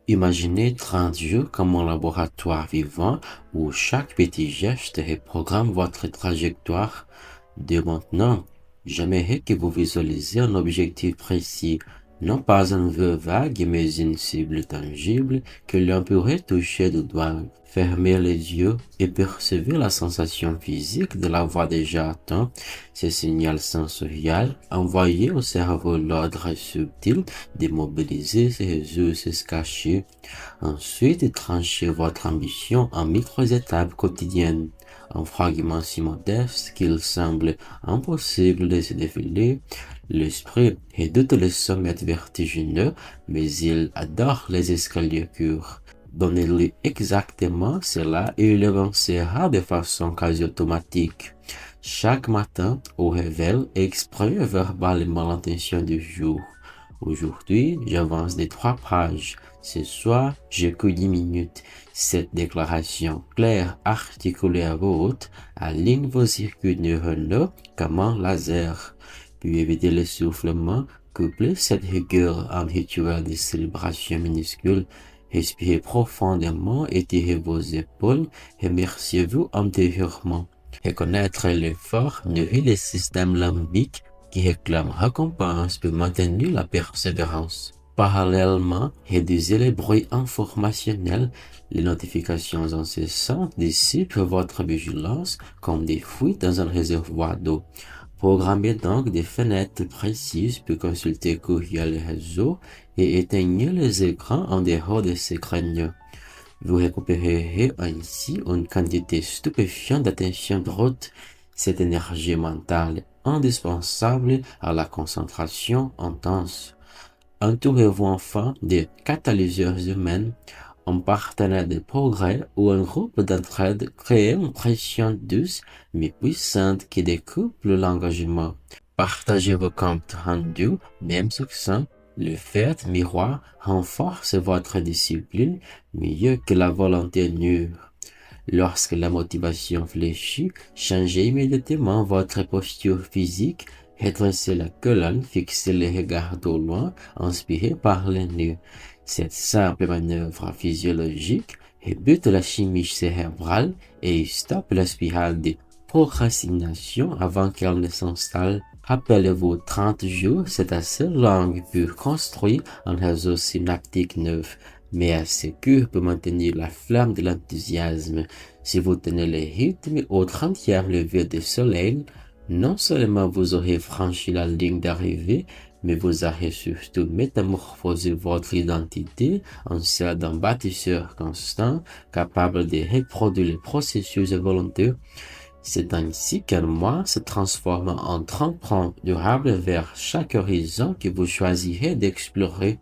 Imaginez 30 jours comme un laboratoire vivant où chaque petit geste reprogramme votre trajectoire de maintenant. J'aimerais que vous visualisez un objectif précis, non pas un vœu vague, mais une cible tangible que l'on pourrait toucher du doigt. Fermez les yeux et percevez la sensation physique de l'avoir déjà atteint. Ce signal sensoriel envoyé au cerveau l'ordre subtil de mobiliser ses ressources cachées. Ensuite, tranchez votre ambition en micro-étapes quotidiennes, en fragments si modestes qu'il semble impossible de se défiler. L'esprit redoute les sommets vertigineux, mais il adore les escaliers courts. Donnez-lui exactement cela et il avancera de façon quasi automatique. Chaque matin, au réveil, exprimez verbalement l'intention du jour. Aujourd'hui, j'avance de 3 pages. Ce soir, j'écoute 10 minutes. Cette déclaration claire, articulée à voix haute, aligne vos circuits neuronaux comme un laser. Puis évitez l'essoufflement, couplez cette rigueur en rituel de célébration minuscule. Respirez profondément, étirez vos épaules, remerciez-vous intérieurement. Reconnaître l'effort nourrit le système limbique qui réclame récompense pour maintenir la persévérance. Parallèlement, réduisez les bruits informationnels, les notifications incessantes dissipent votre vigilance comme des fuites dans un réservoir d'eau. Programmez donc des fenêtres précises pour consulter courriel et réseaux et éteignez les écrans en dehors de ces créneaux. Vous récupérerez ainsi une quantité stupéfiante d'attention brute, cette énergie mentale indispensable à la concentration intense. Entourez-vous enfin des catalyseurs humains, un partenaire de progrès ou un groupe d'entraide crée une pression douce mais puissante qui découple l'engagement. Partagez vos comptes rendus, même succincts. Le fait miroir renforce votre discipline mieux que la volonté nulle. Lorsque la motivation fléchit, changez immédiatement votre posture physique, redressez la colonne, fixez les regards au loin, inspirez par le nez. Cette simple manœuvre physiologique rebute la chimie cérébrale et stoppe la spirale de procrastination avant qu'elle ne s'installe. Rappelez-vous, 30 jours, c'est assez long pour construire un réseau synaptique neuf, mais assez court pour maintenir la flamme de l'enthousiasme. Si vous tenez le rythme au 30e lever du soleil, non seulement vous aurez franchi la ligne d'arrivée, mais vous aurez surtout métamorphosé votre identité en celle d'un bâtisseur constant, capable de reproduire les processus volontaires. C'est ainsi qu'un moi se transforme en tremplin durable vers chaque horizon que vous choisirez d'explorer.